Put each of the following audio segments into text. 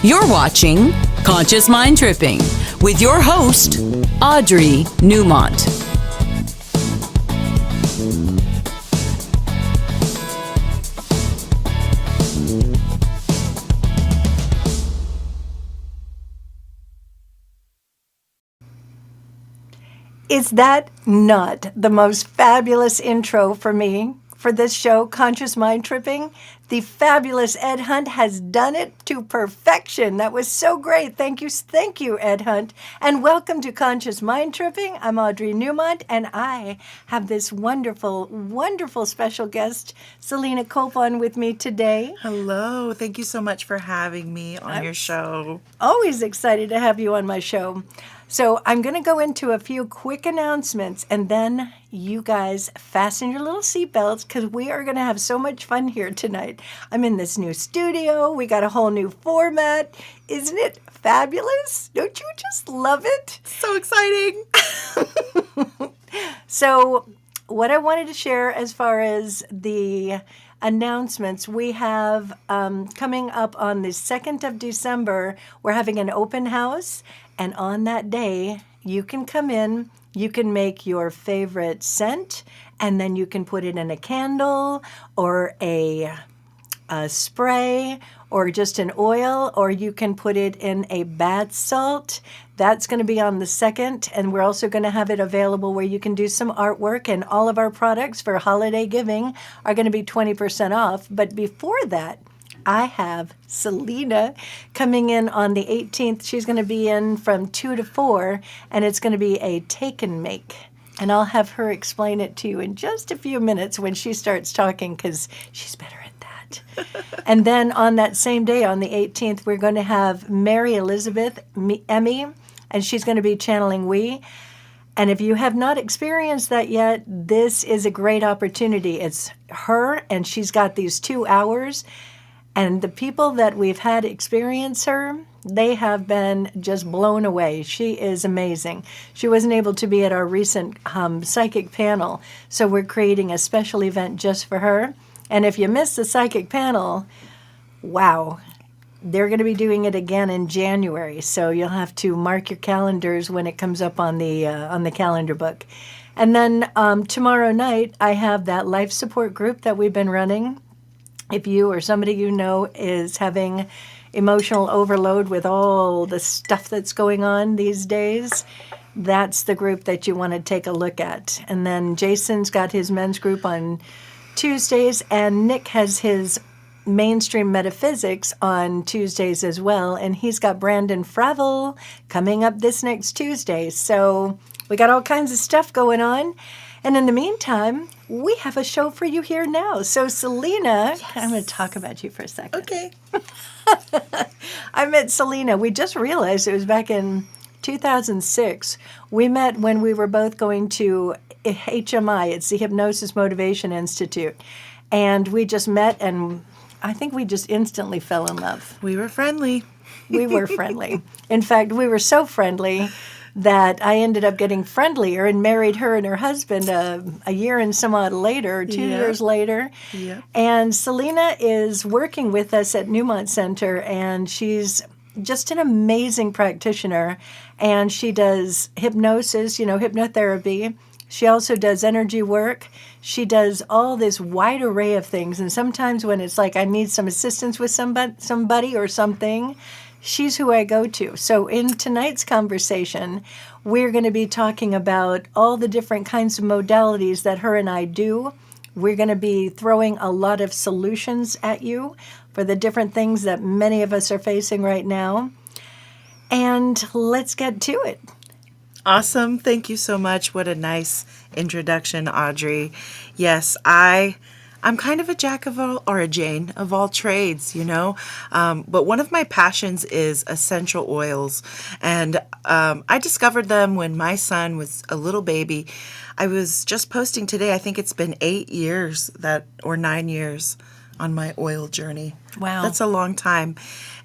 You're watching Conscious Mind Tripping with your host, Audrey Newmont. Is that not the most fabulous intro for me for this show, Conscious Mind Tripping? The fabulous Ed Hunt has done it to perfection. That was so great. Thank you, Ed Hunt. And welcome to Conscious Mind Tripping. I'm Audrey Newmont, and I have this wonderful, wonderful special guest, Selena Cope, on with me today. Hello. Thank you so much for having me on your show. Always excited to have you on my show. So I'm going to go into a few quick announcements, and then you guys fasten your little seatbelts because we are going to have so much fun here tonight. I'm in this new studio. We got a whole new format. Isn't it fabulous? Don't you just love it? So exciting. So what I wanted to share as far as the announcements, we have coming up on the 2nd of December, we're having an open house. And on that day, you can come in, you can make your favorite scent, and then you can put it in a candle or a spray or just an oil, or you can put it in a bath salt. That's going to be on the 2nd, and we're also going to have it available where you can do some artwork, and all of our products for holiday giving are going to be 20% off. But before that, I have Selena coming in on the 18th. She's going to be in from 2 to 4, and it's going to be a take and make. And I'll have her explain it to you in just a few minutes when she starts talking, because she's better at that. And then on that same day, on the 18th, we're going to have Mary Elizabeth Emmy, and she's going to be channeling We. And if you have not experienced that yet, this is a great opportunity. It's her, and she's got these 2 hours. And the people that we've had experience her, they have been just blown away. She is amazing. She wasn't able to be at our recent psychic panel, so we're creating a special event just for her. And if you missed the psychic panel, wow, they're going to be doing it again in January. So you'll have to mark your calendars when it comes up on the calendar book. And then tomorrow night, I have that life support group that we've been running. If you or somebody you know is having emotional overload with all the stuff that's going on these days, that's the group that you want to take a look at. And then Jason's got his men's group on Tuesdays, and Nick has his mainstream metaphysics on Tuesdays as well. And he's got Brandon Fravel coming up this next Tuesday. So we got all kinds of stuff going on. And in the meantime, we have a show for you here now. So, Selena, yes. I'm going to talk about you for a second. Okay. I met Selena. We just realized it was back in 2006. We met when we were both going to HMI. It's the Hypnosis Motivation Institute. And we just met, and I think we just instantly fell in love. We were friendly. We were friendly. In fact, we were so friendly that I ended up getting friendlier and married her and her husband a year and some odd later, 2 years later. Yeah. And Selena is working with us at Newmont Center, and she's just an amazing practitioner. And she does hypnosis, hypnotherapy. She also does energy work. She does all this wide array of things. And sometimes when it's like I need some assistance with somebody or something, she's who I go to. So in tonight's conversation, we're going to be talking about all the different kinds of modalities that her and I do. We're going to be throwing a lot of solutions at you for the different things that many of us are facing right now. And let's get to it. Awesome. Thank you so much. What a nice introduction, Audrey. Yes, I'm kind of a jack of all, or a Jane of all trades, but one of my passions is essential oils. And I discovered them when my son was a little baby. I was just posting today, I think it's been 8 years or 9 years on my oil journey. Wow. That's a long time.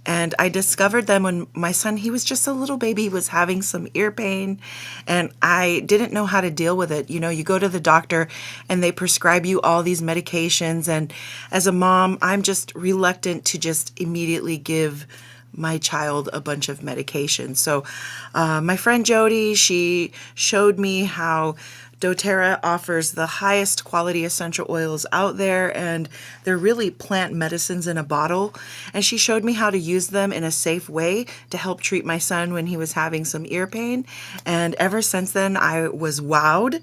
And I discovered them when my son, he was just a little baby, he was having some ear pain, and I didn't know how to deal with it. You go to the doctor and they prescribe you all these medications, and as a mom, I'm just reluctant to just immediately give my child a bunch of medication. So my friend Jody, she showed me how doTERRA offers the highest quality essential oils out there, and they're really plant medicines in a bottle. And she showed me how to use them in a safe way to help treat my son when he was having some ear pain. And ever since then, I was wowed.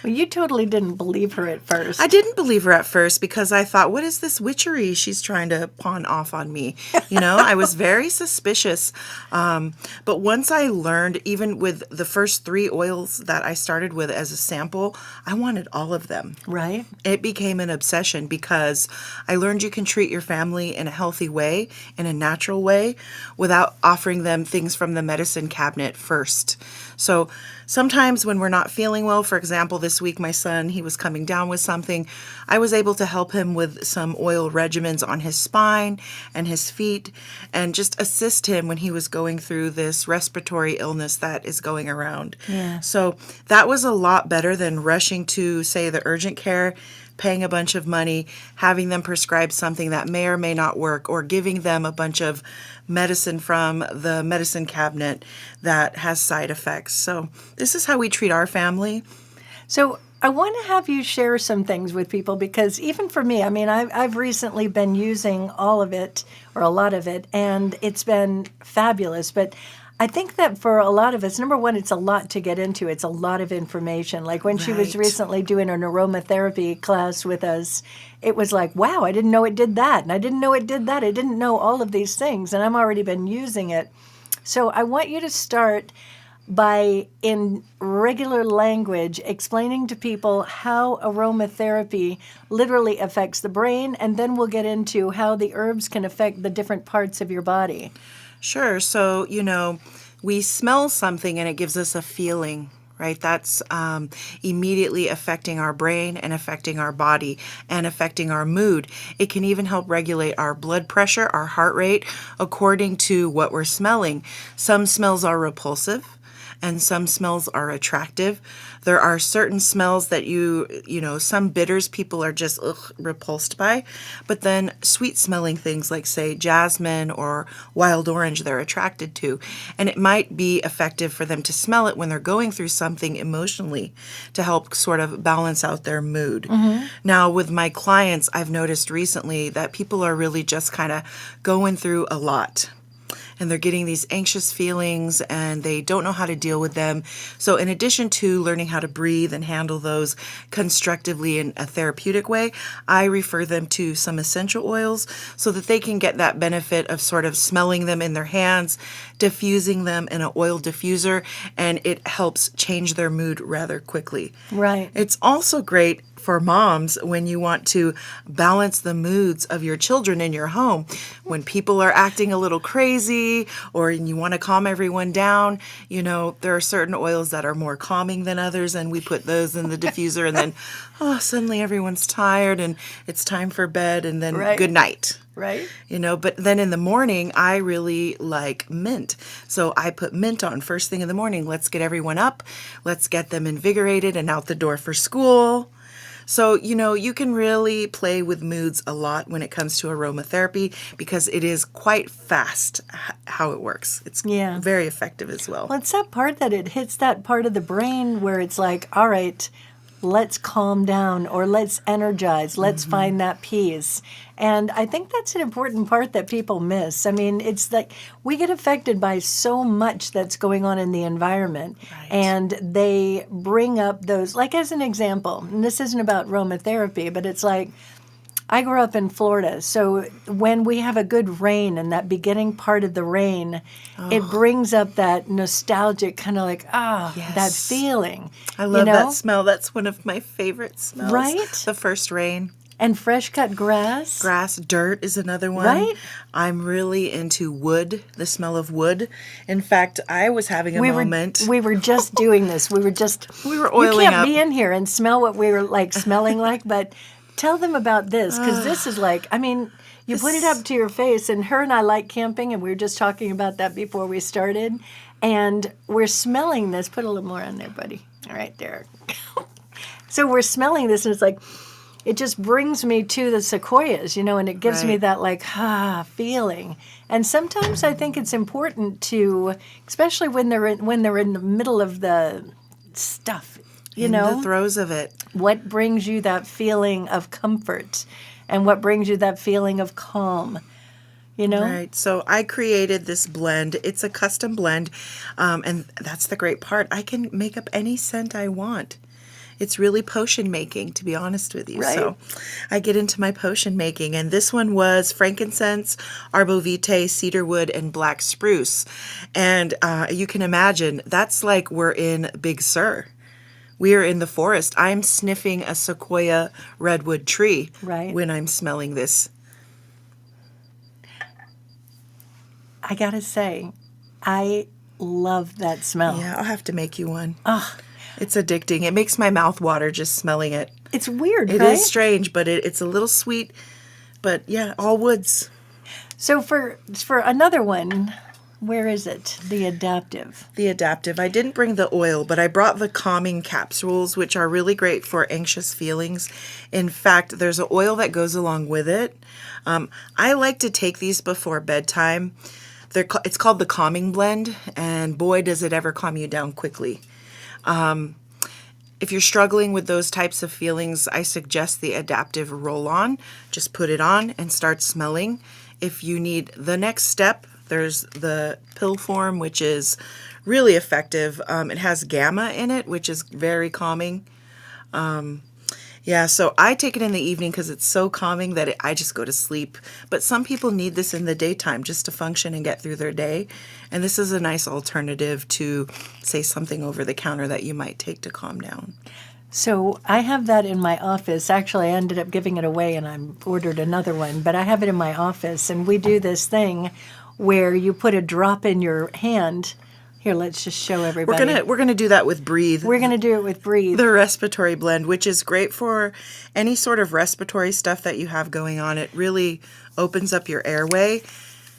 Well, you totally didn't believe her at first. I didn't believe her at first because I thought, what is this witchery she's trying to pawn off on me? I was very suspicious. But once I learned, even with the first 3 oils that I started with as a sample, I wanted all of them. Right. It became an obsession because I learned you can treat your family in a healthy way, in a natural way, without offering them things from the medicine cabinet first. So sometimes when we're not feeling well, for example, this week my son, he was coming down with something. I was able to help him with some oil regimens on his spine and his feet and just assist him when he was going through this respiratory illness that is going around. Yeah. So that was a lot better than rushing to, say, the urgent care, paying a bunch of money, having them prescribe something that may or may not work, or giving them a bunch of medicine from the medicine cabinet that has side effects. So this is how we treat our family. So I want to have you share some things with people because even for me, I mean, I've recently been using all of it or a lot of it, and it's been fabulous. But I think that for a lot of us, number one, it's a lot to get into. It's a lot of information. Like when she was Right. recently doing an aromatherapy class with us, it was like, wow, I didn't know it did that. And I didn't know it did that. I didn't know all of these things. And I've already been using it. So I want you to start by, in regular language, explaining to people how aromatherapy literally affects the brain. And then we'll get into how the herbs can affect the different parts of your body. Sure. So, we smell something and it gives us a feeling, right? That's immediately affecting our brain and affecting our body and affecting our mood. It can even help regulate our blood pressure, our heart rate, according to what we're smelling. Some smells are repulsive and some smells are attractive. There are certain smells that some bitters people are just repulsed by, but then sweet smelling things like, say, jasmine or wild orange, they're attracted to. And it might be effective for them to smell it when they're going through something emotionally to help sort of balance out their mood. Mm-hmm. Now, with my clients, I've noticed recently that people are really just kind of going through a lot. And they're getting these anxious feelings and they don't know how to deal with them. So in addition to learning how to breathe and handle those constructively in a therapeutic way, I refer them to some essential oils so that they can get that benefit of sort of smelling them in their hands, diffusing them in an oil diffuser, and it helps change their mood rather quickly. Right. It's also great for moms when you want to balance the moods of your children in your home. When people are acting a little crazy or you want to calm everyone down, there are certain oils that are more calming than others, and we put those in the diffuser and then, suddenly everyone's tired and it's time for bed and then Right. good night. Right. But then in the morning, I really like mint. So I put mint on first thing in the morning. Let's get everyone up. Let's get them invigorated and out the door for school. So, you can really play with moods a lot when it comes to aromatherapy because it is quite fast how it works. It's very effective as well. Well, it's that part that it hits that part of the brain where it's like, all right, let's calm down or let's energize, let's find that peace. And I think that's an important part that people miss. I mean, it's like we get affected by so much that's going on in the environment. Right. And they bring up those, like as an example, and this isn't about aromatherapy, but it's like, I grew up in Florida, so when we have a good rain and that beginning part of the rain, it brings up that nostalgic kind of like, Yes. that feeling. I love that smell. That's one of my favorite smells. Right? The first rain. And fresh cut grass. Grass, dirt is another one. Right? I'm really into wood, the smell of wood. In fact, I was having a moment. We were just doing this. We were oiling You can't up. be in here and smell what we were like smelling like, but tell them about this because this is like, I mean, you put it up to your face, and her and I like camping, and we were just talking about that before we started, and we're smelling this. Put a little more on there, buddy. All right, there. So we're smelling this, and it's like, it just brings me to the sequoias, and it gives me Right. that like feeling. And sometimes I think it's important to, especially when they're in the middle of the stuff, In the throes of it. what brings you that feeling of comfort, and what brings you that feeling of calm, Right. So I created this blend. It's a custom blend. And that's the great part. I can make up any scent I want. It's really potion making, to be honest with you. Right. So I get into my potion making. And this one was frankincense, arbovitae, cedarwood, and black spruce. And you can imagine, that's like we're in Big Sur. We are in the forest. I'm sniffing a sequoia redwood tree Right. when I'm smelling this. I gotta say, I love that smell. Yeah, I'll have to make you one. It's addicting. It makes my mouth water just smelling it. It's weird, It right? is strange, but it's a little sweet. But yeah, all woods. So for another one, where is it? The adaptive. The adaptive. I didn't bring the oil, but I brought the calming capsules, which are really great for anxious feelings. In fact, there's an oil that goes along with it. I like to take these before bedtime. It's called the Calming Blend, and boy, does it ever calm you down quickly. If you're struggling with those types of feelings, I suggest the adaptive roll-on. Just put it on and start smelling. If you need the next step, there's the pill form, which is really effective. It has gamma in it, which is very calming. Yeah, so I take it in the evening because it's so calming that I just go to sleep. But some people need this in the daytime just to function and get through their day. And this is a nice alternative to, say, something over the counter that you might take to calm down. So I have that in my office. Actually, I ended up giving it away and I ordered another one, but I have it in my office. And we do this thing where you put a drop in your hand. Here, let's just show everybody. We're gonna do that with Breathe. We're going to do it with Breathe. The respiratory blend, which is great for any sort of respiratory stuff that you have going on. It really opens up your airway.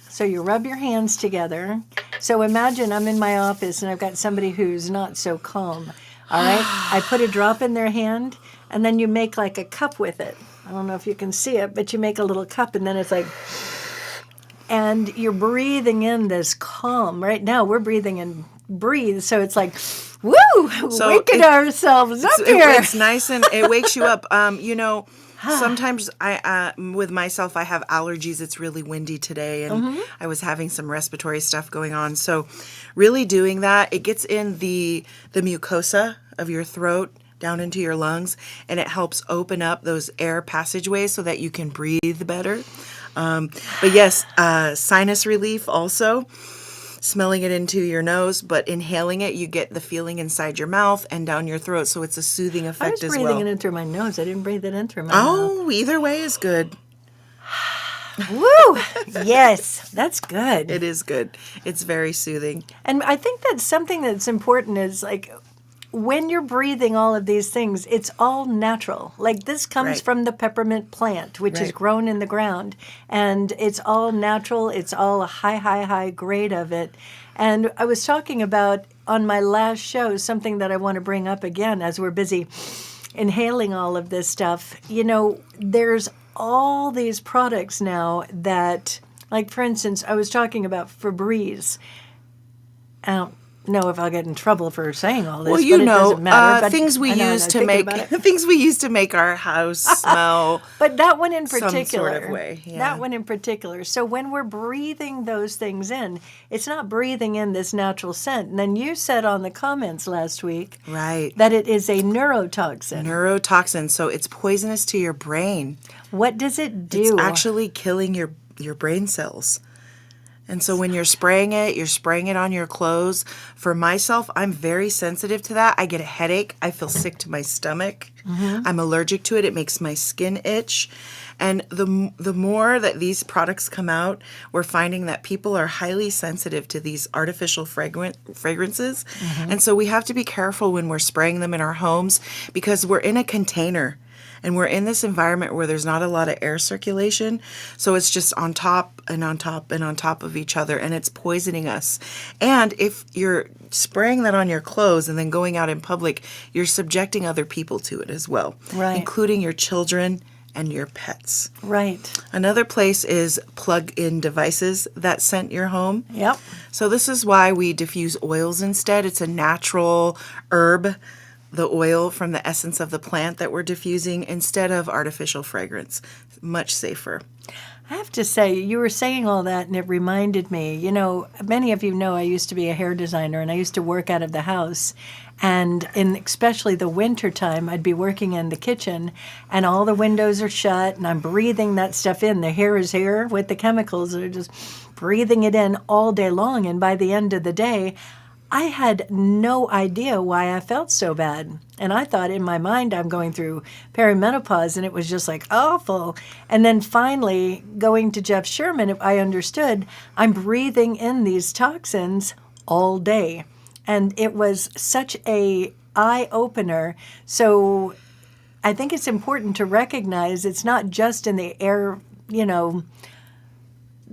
So you rub your hands together. So imagine I'm in my office and I've got somebody who's not so calm. All right? I put a drop in their hand and then you make like a cup with it. I don't know if you can see it, but you make a little cup and then it's like, and you're breathing in this calm. Right now we're breathing in Breathe. So it's like, woo, waking ourselves up here. It's nice and it wakes you up. Sometimes with myself, I have allergies. It's really windy today, and I was having some respiratory stuff going on. So really doing that, it gets in the mucosa of your throat down into your lungs, and it helps open up those air passageways so that you can breathe better. But yes, sinus relief also. Smelling it into your nose, but inhaling it, you get the feeling inside your mouth and down your throat, so it's a soothing effect as well. I was breathing it in through my nose. I didn't breathe it in through my mouth. Oh, either way is good. Woo! Yes, that's good. It is good. It's very soothing. And I think that's something that's important is like when you're breathing all of these things, it's all natural. Like this comes Right. from the peppermint plant, which is Right. grown in the ground. And it's all natural. It's all a high grade of it. And I was talking about on my last show, something that I want to bring up again as we're busy inhaling all of this stuff. There's all these products now that, like for instance, I was talking about Febreze. I don't know if I'll get in trouble for saying all this, Well, but it doesn't matter. But things we I know, use I'm to thinking make about it. things we use to make our house smell. But that one in some particular, sort of way, yeah. that one in particular. So when we're breathing those things in, it's not breathing in this natural scent. And then you said on the comments last week Right. that it is a neurotoxin. Neurotoxin, so it's poisonous to your brain. What does it do? It's actually killing your brain cells. And so when you're spraying it on your clothes. For myself, I'm very sensitive to that. I get a headache. I feel sick to my stomach. I'm allergic to it. It makes my skin itch. And the more that these products come out, we're finding that people are highly sensitive to these artificial fragrances. And so we have to be careful when we're spraying them in our homes because we're in a container. And we're in this environment where there's not a lot of air circulation. So it's just on top and on top and on top of each other, and it's poisoning us. And if you're spraying that on your clothes and then going out in public, you're subjecting other people to it as well, Right. including your children and your pets. Right. Another place is plug-in devices that scent your home. Yep. So this is why we diffuse oils instead. It's a natural herb, the oil from the essence of the plant that we're diffusing, instead of artificial fragrance. Much safer. I have to say, you were saying all that, and it reminded me, many of you know I used to be a hair designer, and I used to work out of the house. And in especially the winter time, I'd be working in the kitchen, and all the windows are shut, and I'm breathing that stuff in. The hair is here with the chemicals. They're just breathing it in all day long. And by the end of the day, I had no idea why I felt so bad. And I thought in my mind I'm going through perimenopause, and it was just like awful. And then finally, going to Jeff Sherman, I understood I'm breathing in these toxins all day. And it was such a eye-opener. So I think it's important to recognize it's not just in the air, the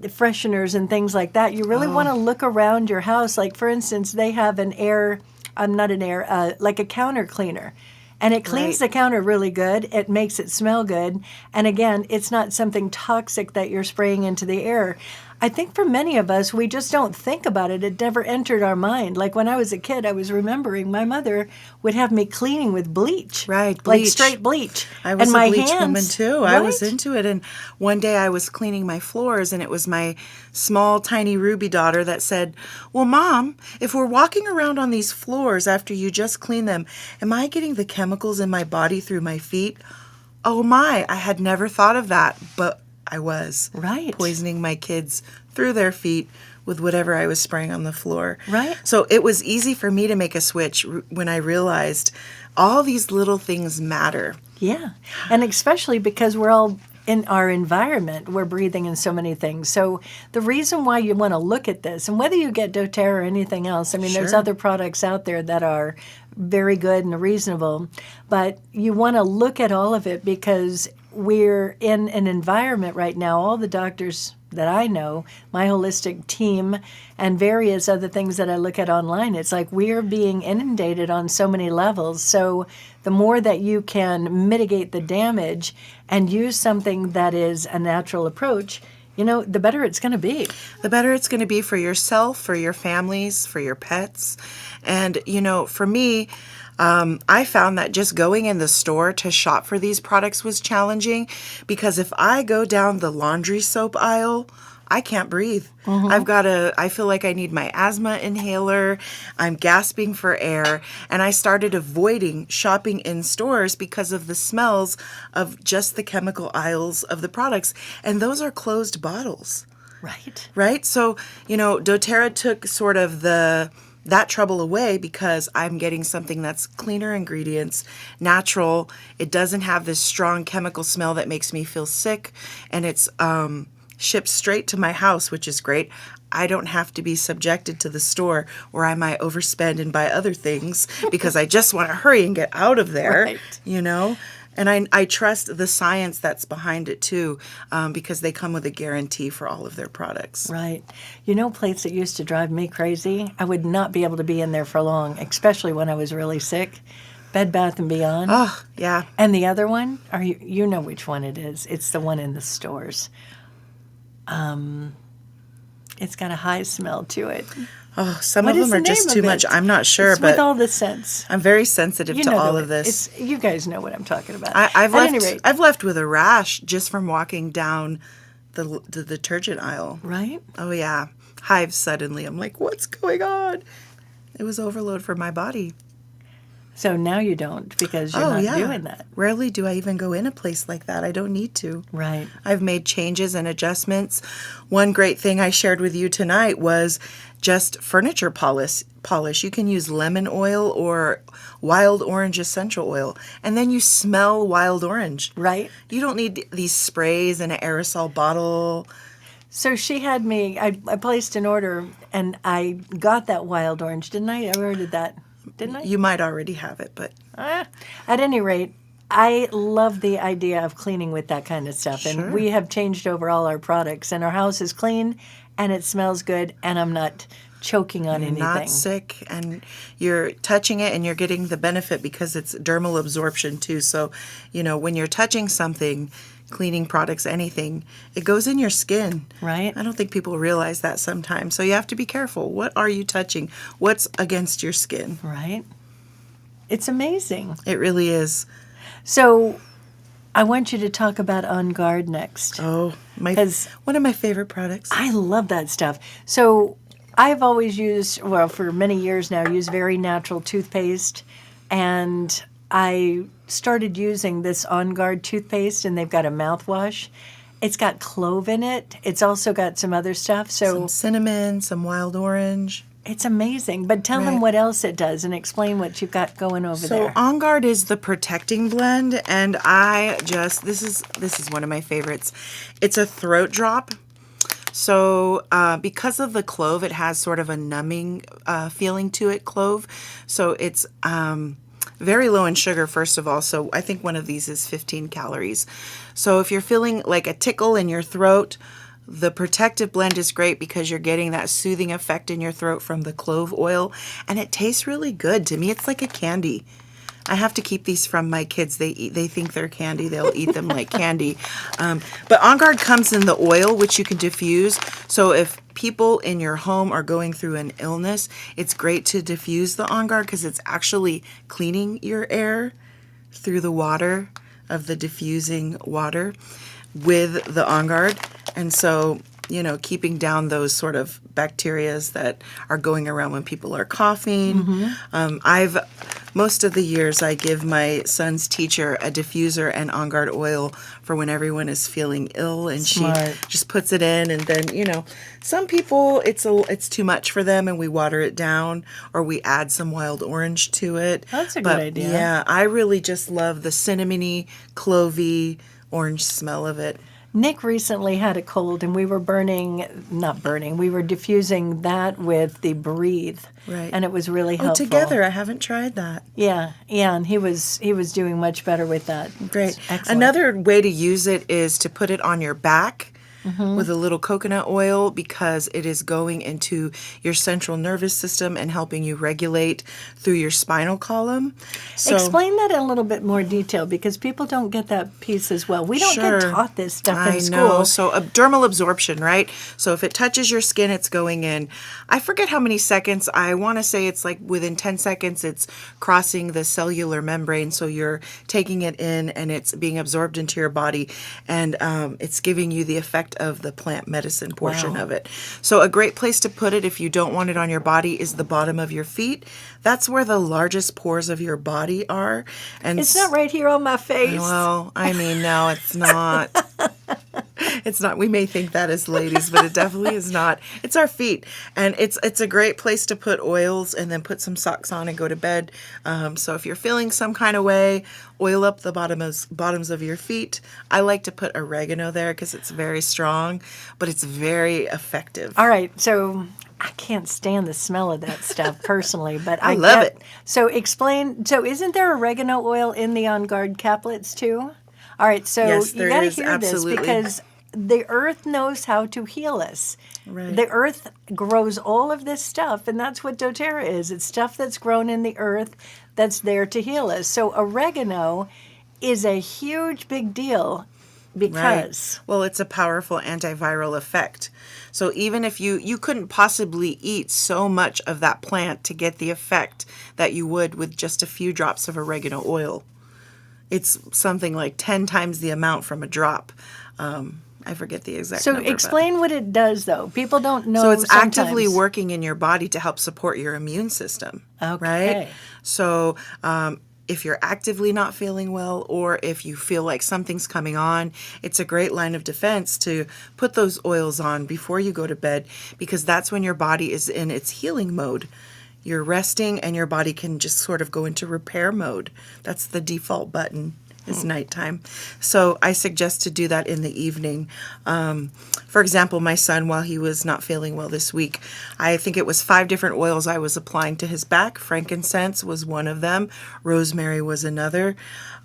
fresheners and things like that. You really want to look around your house. Like, for instance, they have like a counter cleaner. And it cleans the counter really good. It makes it smell good. And again, it's not something toxic that you're spraying into the air. I think for many of us, we just don't think about it. It never entered our mind. Like when I was a kid, I was remembering my mother would have me cleaning with bleach. Right, Like bleach. straight bleach. I was and a my bleach hands, woman too. Right? I was into it. And one day I was cleaning my floors, and it was my small, tiny Ruby daughter that said, "Well, Mom, if we're walking around on these floors after you just clean them, am I getting the chemicals in my body through my feet?" Oh my, I had never thought of that, but I was. Right. Poisoning my kids through their feet with whatever I was spraying on the floor. Right. So it was easy for me to make a switch when I realized all these little things matter. Yeah. And especially because we're all in our environment, we're breathing in so many things. So the reason why you want to look at this, and whether you get doTERRA or anything else, I mean, there's Sure. other products out there that are very good and reasonable, but you want to look at all of it because we're in an environment right now, all the doctors that I know, my holistic team, and various other things that I look at online, it's like we're being inundated on so many levels. So the more that you can mitigate the damage and use something that is a natural approach, the better it's going to be. The better it's going to be for yourself, for your families, for your pets. And, for me, I found that just going in the store to shop for these products was challenging because if I go down the laundry soap aisle, I can't breathe. I feel like I need my asthma inhaler. I'm gasping for air. And I started avoiding shopping in stores because of the smells of just the chemical aisles of the products. And those are closed bottles. Right. Right? So, doTERRA took sort of that trouble away because I'm getting something that's cleaner ingredients, natural. It doesn't have this strong chemical smell that makes me feel sick, and it's shipped straight to my house, which is great. I don't have to be subjected to the store where I might overspend and buy other things because I just want to hurry and get out of there, Right. And I trust the science that's behind it too, because they come with a guarantee for all of their products. Right. Places that used to drive me crazy, I would not be able to be in there for long, especially when I was really sick. Bed Bath & Beyond. Oh, yeah. And the other one, you know which one it is. It's the one in the stores. It's got a high smell to it. Oh, some What of is them are the just name too of much. it? I'm not sure, It's but with all the scents. I'm very sensitive to all of this. You guys know what I'm talking about. I've At any rate, I've left with a rash just from walking down the detergent aisle. right? Oh yeah, hives suddenly. I'm like, what's going on? It was overload for my body. So now you don't because you're not doing that. Rarely do I even go in a place like that. I don't need to. Right. I've made changes and adjustments. One great thing I shared with you tonight was just furniture polish. You can use lemon oil or wild orange essential oil, and then you smell wild orange. Right. You don't need these sprays in an aerosol bottle. So she had me, I placed an order and I got that wild orange, didn't I? I ordered that, didn't I? You might already have it, but At any rate, I love the idea of cleaning with that kind of stuff. Sure. And we have changed over all our products, and our house is clean and it smells good, and I'm not choking on anything. Not sick, and you're touching it and you're getting the benefit because it's dermal absorption too. So, when you're touching something, cleaning products, anything, it goes in your skin. Right. I don't think people realize that sometimes. So you have to be careful. What are you touching? What's against your skin? Right. It's amazing. It really is. So I want you to talk about On Guard next. Oh, one of my favorite products. I love that stuff. So I've always used, for many years now, used very natural toothpaste. And I started using this On Guard toothpaste, and they've got a mouthwash. It's got clove in it. It's also got some other stuff. So some cinnamon, some wild orange. It's amazing. But tell them what else it does and explain what you've got going over there. So On Guard is the protecting blend, and this is one of my favorites. It's a throat drop. So because of the clove, it has sort of a numbing feeling to it, clove. So it's very low in sugar, first of all. So I think one of these is 15 calories. So if you're feeling like a tickle in your throat, the protective blend is great because you're getting that soothing effect in your throat from the clove oil, and it tastes really good. To me, it's like a candy. I have to keep these from my kids. They think they're candy. They'll eat them like candy. But On Guard comes in the oil, which you can diffuse. So if people in your home are going through an illness, it's great to diffuse the On Guard because it's actually cleaning your air through the water of the diffusing water with the On Guard. And so, keeping down those sort of bacterias that are going around when people are coughing. Most of the years I give my son's teacher a diffuser and On Guard oil for when everyone is feeling ill, and Smart. she just puts it in, and then, some people it's too much for them and we water it down or we add some wild orange to it. That's a good idea. Yeah, I really just love the cinnamony, clovey, orange smell of it. Nick recently had a cold, and we were we were diffusing that with the Breathe. Right. And it was really helpful. Together, I haven't tried that. Yeah, and he was doing much better with that. Great. Excellent. Another way to use it is to put it on your back with a little coconut oil, because it is going into your central nervous system and helping you regulate through your spinal column. So, explain that in a little bit more detail, because people don't get that piece as well. We don't Sure. get taught this stuff in I school. know. So dermal absorption, right? So if it touches your skin, it's going in. I forget how many seconds. I want to say it's like within 10 seconds, it's crossing the cellular membrane. So you're taking it in and it's being absorbed into your body, and it's giving you the effect of the plant medicine portion of it. So a great place to put it if you don't want it on your body is the bottom of your feet. That's where the largest pores of your body are. And It's not right here on my face. well, I mean, no, it's not. It's not. We may think that as ladies, but it definitely is not. It's our feet, and it's a great place to put oils and then put some socks on and go to bed. So if you're feeling some kind of way, oil up the bottoms of your feet. I like to put oregano there because it's very strong, but it's very effective. All right, so I can't stand the smell of that stuff personally, but I love get, it. So explain. So isn't there oregano oil in the On Guard caplets too? All right, so Yes, you there got to is, hear absolutely. this, because the earth knows how to heal us. Right. The earth grows all of this stuff, and that's what doTERRA is. It's stuff that's grown in the earth that's there to heal us. So oregano is a huge, big deal because... Right. Well, it's a powerful antiviral effect. So even if you couldn't possibly eat so much of that plant to get the effect that you would with just a few drops of oregano oil. It's something like 10 times the amount from a drop. I forget the exact So number. but- explain what it does, though. People don't know. So it's sometimes. actively working in your body to help support your immune system. Okay. Right? So if you're actively not feeling well, or if you feel like something's coming on, it's a great line of defense to put those oils on before you go to bed, because that's when your body is in its healing mode. You're resting and your body can just sort of go into repair mode. That's the default button is nighttime. So I suggest to do that in the evening. For example, my son, while he was not feeling well this week, I think it was 5 different oils I was applying to his back. Frankincense was one of them. Rosemary was another.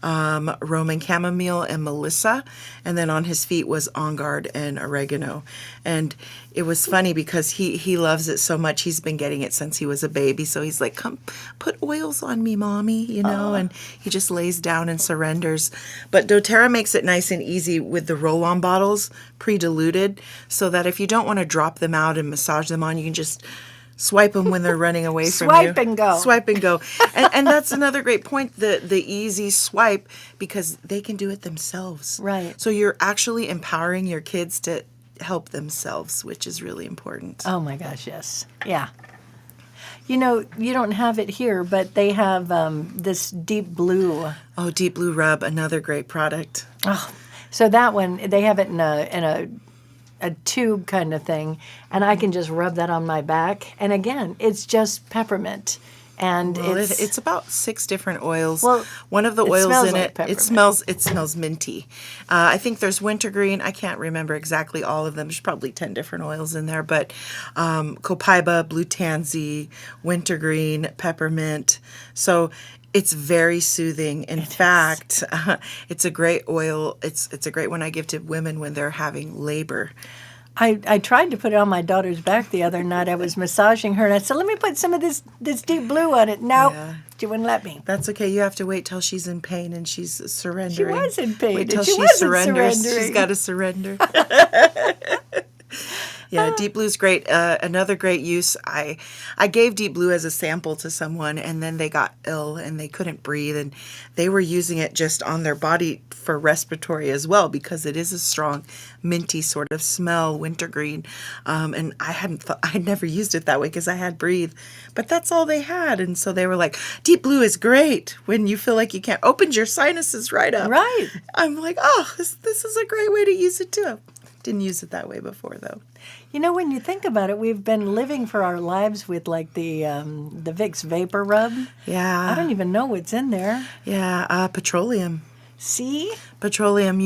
Roman chamomile and melissa. And then on his feet was on guard and oregano. And it was funny because he loves it so much. He's been getting it since he was a baby. So he's like, come put oils on me, mommy, you know, and he just lays down and surrenders. But doTERRA makes it nice and easy with the roll-on bottles, pre-diluted, so that if you don't want to drop them out and massage them on, you can just swipe them when they're running away from you. Swipe and go. Swipe and go. And that's another great point, the easy swipe, because they can do it themselves. Right. So you're actually empowering your kids to help themselves, which is really important. Oh my gosh, yes. Yeah. You know, you don't have it here, but they have this deep blue. Oh, Deep Blue Rub, another great product. Oh, so that one, they have it in a tube kind of thing, and I can just rub that on my back. And again, it's just peppermint. And Well, it's about 6 different oils. Well, one of the it oils smells in like it, peppermint. it smells minty. I think there's wintergreen. I can't remember exactly all of them. There's probably 10 different oils in there, but copaiba, blue tansy, wintergreen, peppermint. So it's very soothing. In fact, it's a great oil. It's a great one I give to women when they're having labor. I tried to put it on my daughter's back the other night. I was massaging her, and I said, let me put some of this deep blue on it. No, Yeah. she wouldn't let me. That's okay. You have to wait till she's in pain and she's surrendering. She was in pain, Wait and till she she wasn't surrenders. surrendering. She's got to surrender. Yeah, Deep Blue's great. Another great use. I gave Deep Blue as a sample to someone, and then they got ill and they couldn't breathe, and they were using it just on their body for respiratory as well, because it is a strong minty sort of smell, wintergreen. And I'd never used it that way because I had breathe, but that's all they had, and so they were like, Deep Blue is great when you feel like you can't. Opens your sinuses right up. Right. I'm like, oh, this is a great way to use it too. Didn't use it that way before though. You know, when you think about it, we've been living for our lives with like the Vicks Vapor Rub. Yeah. I don't even know what's in there. Yeah, petroleum. See? Petroleum,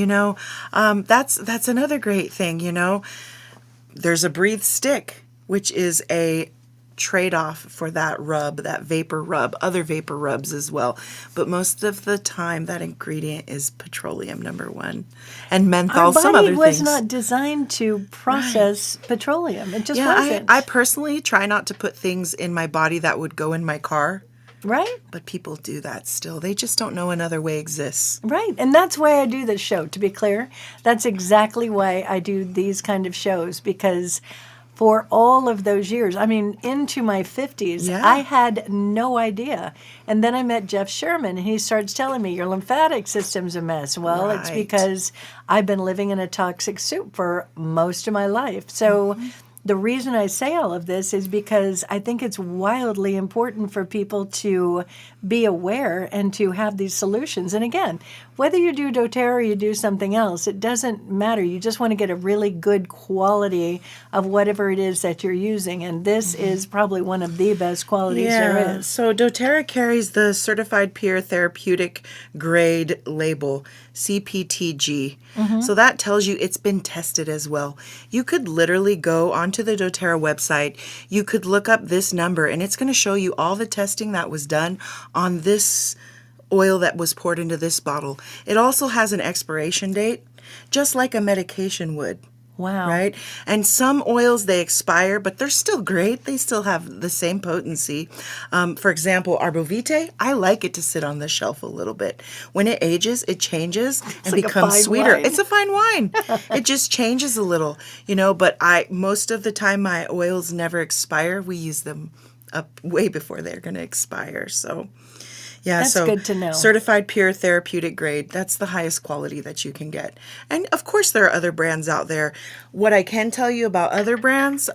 that's another great thing, There's a breathe stick, which is a trade-off for that rub, that vapor rub, other vapor rubs as well. But most of the time, that ingredient is petroleum, number 1. And menthol, some other things. Our body was not designed to process petroleum. It just wasn't. I personally try not to put things in my body that would go in my car. Right? But people do that still. They just don't know another way exists. Right. And that's why I do this show, to be clear. That's exactly why I do these kind of shows, because for all of those years, I mean, into my 50s, Yeah. I had no idea. And then I met Jeff Sherman, and he starts telling me, your lymphatic system's a mess. Well, it's Right. because I've been living in a toxic soup for most of my life. So the reason I say all of this is because I think it's wildly important for people to be aware and to have these solutions. And again, whether you do doTERRA or you do something else, it doesn't matter. You just want to get a really good quality of whatever it is that you're using. And this is probably one of the best qualities there is. So doTERRA carries the Certified Peer Therapeutic Grade label, CPTG. So that tells you it's been tested as well. You could literally go onto the doTERRA website. You could look up this number, and it's going to show you all the testing that was done on this oil that was poured into this bottle. It also has an expiration date, just like a medication would. Wow. Right? And some oils, they expire, but they're still great. They still have the same potency. For example, Arbovitae, I like it to sit on the shelf a little bit. When it ages, it changes and like a becomes fine sweeter. wine. It's a fine wine. It just changes a little, but most of the time my oils never expire. We use them up way before they're going to expire. So yeah, That's so good to know. Certified Pure Therapeutic Grade, that's the highest quality that you can get. And of course there are other brands out there. What I can tell you about other brands,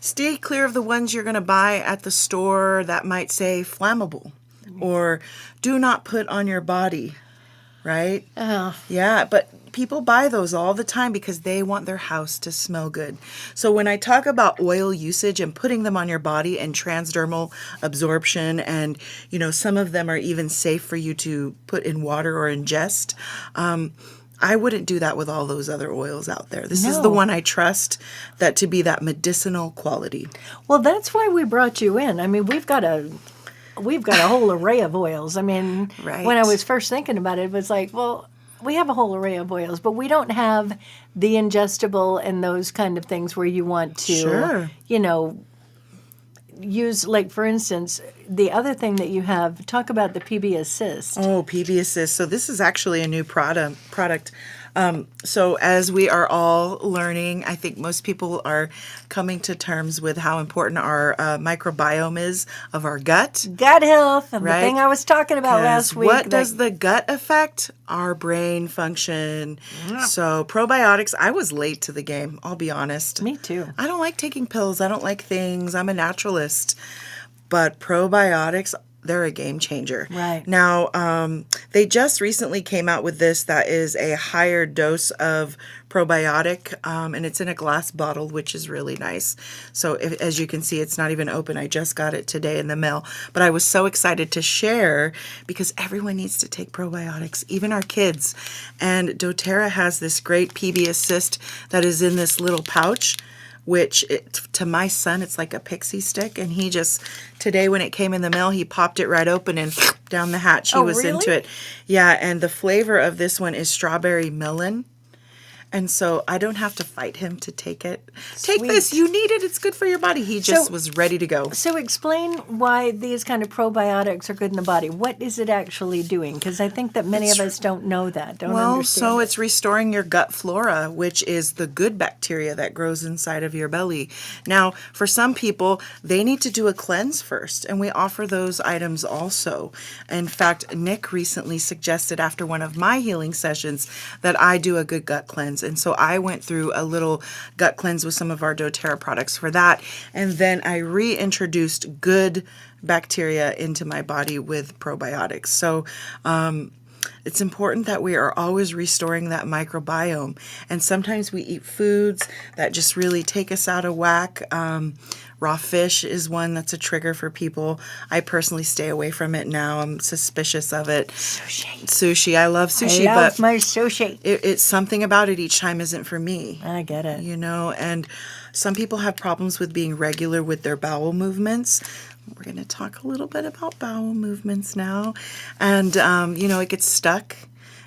stay clear of the ones you're going to buy at the store that might say flammable or do not put on your body, right? Oh. Yeah, but people buy those all the time because they want their house to smell good. So when I talk about oil usage and putting them on your body and transdermal absorption, and some of them are even safe for you to put in water or ingest, I wouldn't do that with all those other oils out there. This is the one I trust that to be that medicinal quality. Well, that's why we brought you in. I mean, we've got a whole array of oils. I mean, Right. When I was first thinking about it, it was like, well, we have a whole array of oils, but we don't have the ingestible and those kind of things where you want to, Sure. use, like, for instance, the other thing that you have, talk about the PB Assist. Oh, PB Assist. So this is actually a new product. So as we are all learning, I think most people are coming to terms with how important our microbiome is of our gut. Gut health, and Right. the thing I was talking about last week. What does the gut affect? Our brain function. So probiotics, I was late to the game, I'll be honest. Me too. I don't like taking pills. I don't like things. I'm a naturalist. But probiotics, they're a game changer. Right. Now, they just recently came out with this that is a higher dose of probiotic, and it's in a glass bottle, which is really nice. So as you can see, it's not even open. I just got it today in the mail. But I was so excited to share because everyone needs to take probiotics, even our kids. And doTERRA has this great PB Assist that is in this little pouch, which to my son, it's like a pixie stick. And he just, today when it came in the mail, he popped it right open and down the hatch. He was really? into it. Yeah, and the flavor of this one is strawberry melon. And so I don't have to fight him to take it. Take Sweet. this. You need it. It's good for your body. He just was ready to go. So explain why these kind of probiotics are good in the body. What is it actually doing? Because I think that many of us don't know that, don't understand. So it's restoring your gut flora, which is the good bacteria that grows inside of your belly. Now, for some people, they need to do a cleanse first, and we offer those items also. In fact, Nick recently suggested after one of my healing sessions that I do a good gut cleanse. And so I went through a little gut cleanse with some of our doTERRA products for that. And then I reintroduced good bacteria into my body with probiotics. So it's important that we are always restoring that microbiome. And sometimes we eat foods that just really take us out of whack. Raw fish is one that's a trigger for people. I personally stay away from it now. I'm suspicious of it. Sushi. I love sushi, I love but my sushi. it's something about it each time isn't for me. I get it. And some people have problems with being regular with their bowel movements. We're going to talk a little bit about bowel movements now. And, it gets stuck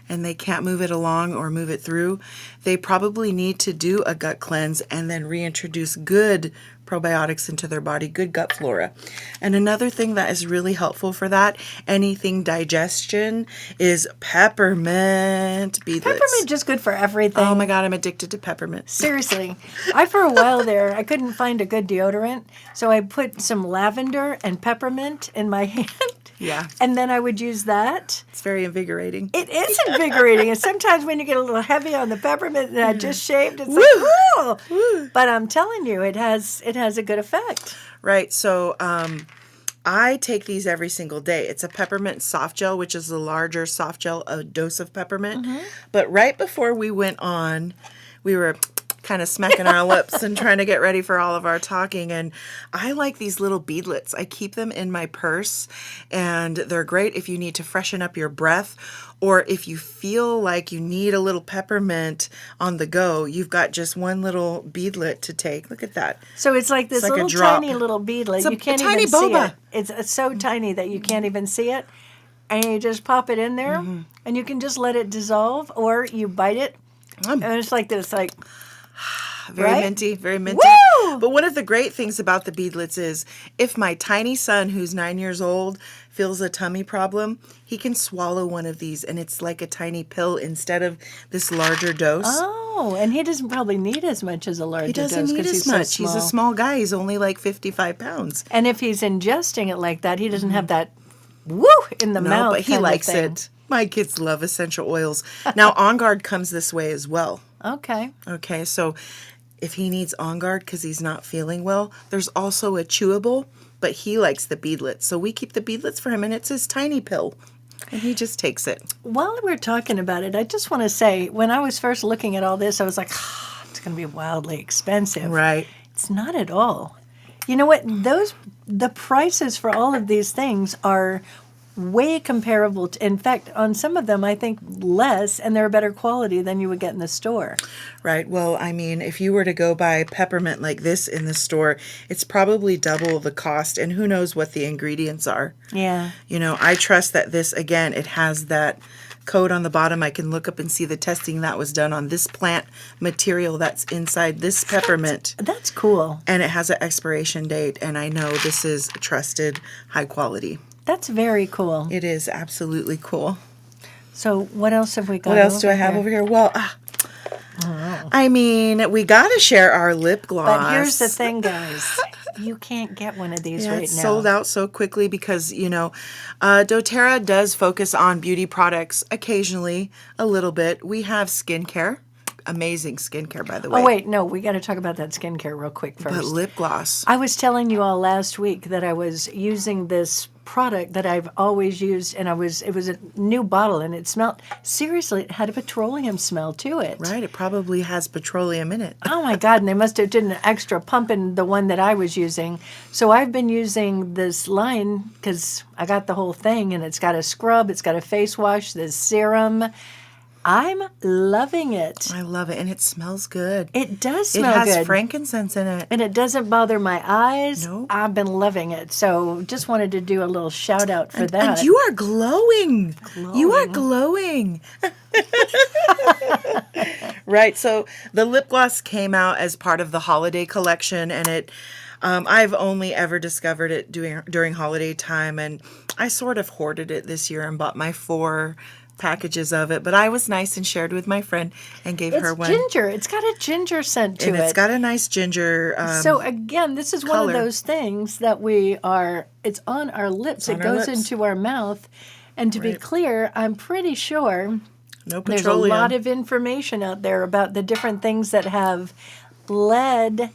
and they can't move it along or move it through. They probably need to do a gut cleanse and then reintroduce good probiotics into their body, good gut flora. And another thing that is really helpful for that, anything digestion, is peppermint beadlets. Peppermint just good for everything. Oh my God, I'm addicted to peppermint. Seriously. For a while there, I couldn't find a good deodorant, so I put some lavender and peppermint in my hand. Yeah. And then I would use that. It's very invigorating. It is invigorating. And sometimes when you get a little heavy on the peppermint and I just shaved, it's like, woo! But I'm telling you, it has a good effect. Right. So I take these every single day. It's a peppermint soft gel, which is a larger soft gel, a dose of peppermint. Mm-hmm. But right before we went on, we were kind of smacking our lips and trying to get ready for all of our talking. And I like these little beadlets. I keep them in my purse, and they're great if you need to freshen up your breath, or if you feel like you need a little peppermint on the go. You've got just one little beadlet to take. Look at that. So it's like this like a little drop. tiny little beadlet. It's a you can't tiny even see boba. it. It's so tiny that you can't even see it. And you just pop it in there, and you can just let it dissolve, or you bite it, and it's like this, like... Very right? minty, very minty. Woo! But one of the great things about the beadlets is if my tiny son, who's 9 years old, feels a tummy problem, he can swallow one of these, and it's like a tiny pill instead of this larger dose. Oh, and he doesn't probably need as much as a larger dose. He doesn't need as much. So He's a small guy. He's only like 55 pounds. And if he's ingesting it like that, he doesn't have that woo in the No, mouth. but he kind of likes thing. it. My kids love essential oils. Now, On Guard comes this way as well. Okay. Okay, so if he needs On Guard because he's not feeling well, there's also a chewable, but he likes the beadlets. So we keep the beadlets for him, and it's his tiny pill. And he just takes it. While we're talking about it, I just want to say, when I was first looking at all this, I was like, it's going to be wildly expensive. Right. It's not at all. You know what? The prices for all of these things are way comparable to, in fact, on some of them, I think less, and they're better quality than you would get in the store. Right. Well, I mean, if you were to go buy peppermint like this in the store, it's probably double the cost, and who knows what the ingredients are. Yeah. You know, I trust that this, again, it has that code on the bottom. I can look up and see the testing that was done on this plant material that's inside this peppermint. That's cool. And it has an expiration date, and I know this is trusted, high quality. That's very cool. It is absolutely cool. So what else have we got? What else do I have over here? Well, I mean, we got to share our lip gloss. But here's the thing, guys. You can't get one of these right now. It's sold out so quickly because, you know, doTERRA does focus on beauty products occasionally, a little bit. We have skincare. Amazing skincare, by the way. Oh, wait. No, we got to talk about that skincare real quick first. But lip gloss. I was telling you all last week that I was using this product that I've always used, and it was a new bottle, and it smelled, seriously, it had a petroleum smell to it. Right. It probably has petroleum in it. Oh, my God. And they must have did an extra pump in the one that I was using. So I've been using this line because I got the whole thing, and it's got a scrub, it's got a face wash, this serum. I'm loving it. I love it. And it smells good. It does smell good. It has frankincense in it. And it doesn't bother my eyes. Nope. I've been loving it. So just wanted to do a little shout out for that. And you are glowing. You are glowing. Right. So the lip gloss came out as part of the holiday collection, and it I've only ever discovered it during holiday time, and I sort of hoarded it this year and bought my 4 packages of it, but I was nice and shared with my friend and gave her one. It's ginger. It's got a ginger scent to it. And it's got a nice ginger so again, this is color. one of those things that it's on our lips. It goes into our mouth. And to be clear, I'm pretty sure no petroleum. There's a lot of information out there about the different things that have lead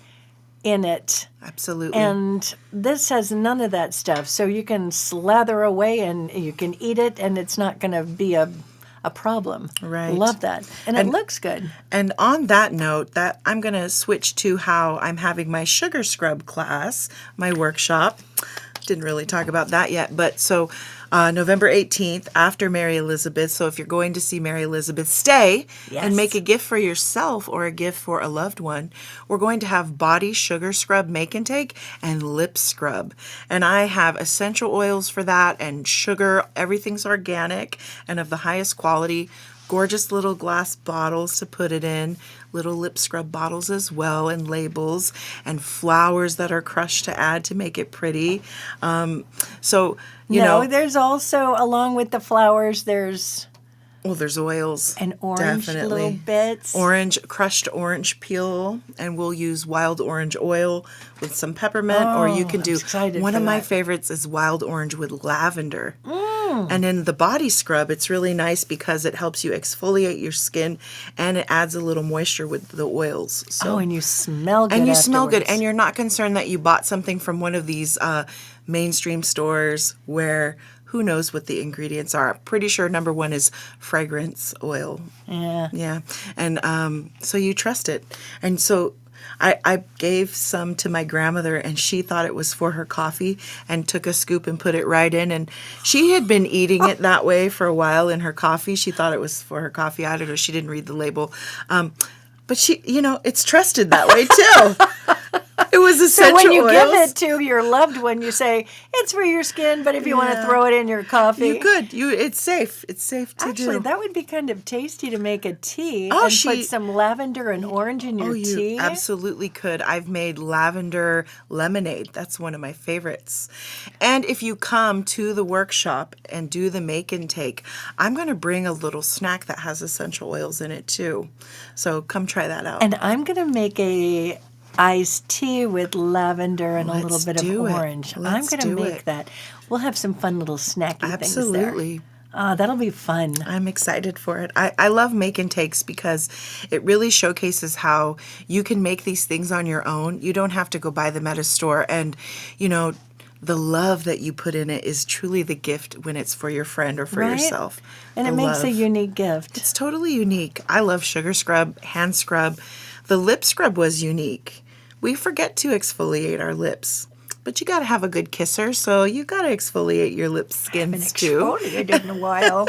in it. Absolutely. And this has none of that stuff. So you can slather away and you can eat it, and it's not going to be a problem. Right. Love that. And it looks good. And on that note, that I'm going to switch to how I'm having my sugar scrub class, my workshop. Didn't really talk about that yet, but so November 18th after Mary Elizabeth. So if you're going to see Mary Elizabeth, stay and make a gift for yourself or a gift for a loved one. We're going to have body sugar scrub make and take and lip scrub. And I have essential oils for that and sugar. Everything's organic and of the highest quality. Gorgeous little glass bottles to put it in, little lip scrub bottles as well, and labels, and flowers that are crushed to add to make it pretty. So, you know. There's also, along with the flowers, there's oils. And orange definitely. Little bits. Crushed orange peel, and we'll use wild orange oil with some peppermint, or you can do, one of my favorites is wild orange with lavender. And in the body scrub, it's really nice because it helps you exfoliate your skin, and it adds a little moisture with the oils. So, and you smell good. And you smell good, and you're not concerned that you bought something from one of these mainstream stores where who knows what the ingredients are. I'm pretty sure number 1 is fragrance oil. Yeah. Yeah. And so you trust it. And so I gave some to my grandmother, and she thought it was for her coffee and took a scoop and put it right in. And she had been eating it that way for a while in her coffee. She thought it was for her coffee. I don't know. She didn't read the label. But she, it's trusted that way too. It was essential So when you oils. give it to your loved one, you say, it's for your skin, but if you want to throw it in your coffee. You could. It's safe. It's safe to do. Actually, that would be kind of tasty to make a tea and put some lavender and orange in your tea. You absolutely could. I've made lavender lemonade. That's one of my favorites. And if you come to the workshop and do the make and take, I'm going to bring a little snack that has essential oils in it too. So come try that out. And I'm going to make a iced tea with lavender and a little bit of orange. I'm going to make that. We'll have some fun little snacky things there. Absolutely. That'll be fun. I'm excited for it. I love make and takes because it really showcases how you can make these things on your own. You don't have to go buy them at a store. And, the love that you put in it is truly the gift when it's for your friend or for Right? yourself. And The it makes a love. unique gift. It's totally unique. I love sugar scrub, hand scrub. The lip scrub was unique. We forget to exfoliate our lips, but you got to have a good kisser, so you got to exfoliate your lip Been skins too. exfoliated in a while.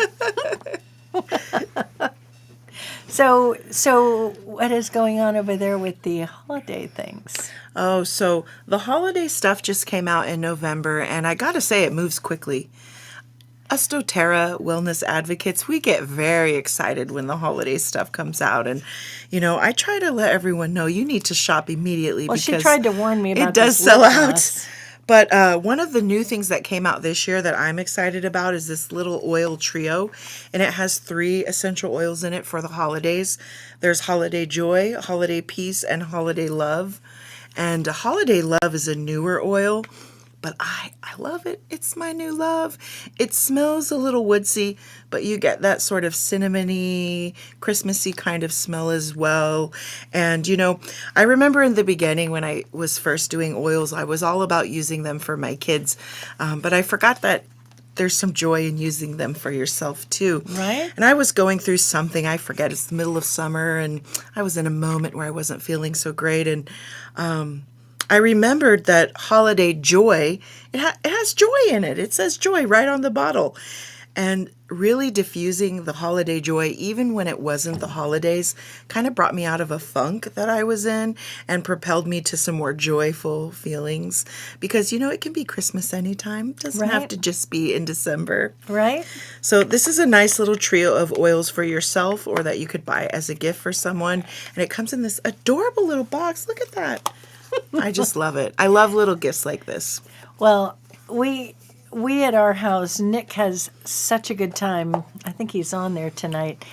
So what is going on over there with the holiday things? Oh, so the holiday stuff just came out in November, and I got to say it moves quickly. Us doTERRA wellness advocates, we get very excited when the holiday stuff comes out. And, I try to let everyone know you need to shop immediately Well, because she tried to warn me about it does this sell lip out. gloss. But one of the new things that came out this year that I'm excited about is this little oil trio. And it has 3 essential oils in it for the holidays. There's Holiday Joy, Holiday Peace, and Holiday Love. And Holiday Love is a newer oil, but I love it. It's my new love. It smells a little woodsy, but you get that sort of cinnamony, Christmassy kind of smell as well. And, I remember in the beginning when I was first doing oils, I was all about using them for my kids, but I forgot that there's some joy in using them for yourself too. Right. And I was going through something, I forget, it's the middle of summer, and I was in a moment where I wasn't feeling so great, and I remembered that Holiday Joy, it has joy in it. It says joy right on the bottle. And really diffusing the Holiday Joy, even when it wasn't the holidays, kind of brought me out of a funk that I was in and propelled me to some more joyful feelings. Because, it can be Christmas anytime. It doesn't have Right. to just be in December. Right? So this is a nice little trio of oils for yourself or that you could buy as a gift for someone. And it comes in this adorable little box. Look at that. I just love it. I love little gifts like this. Well, we at our house, Nick has such a good time. I think he's on there tonight.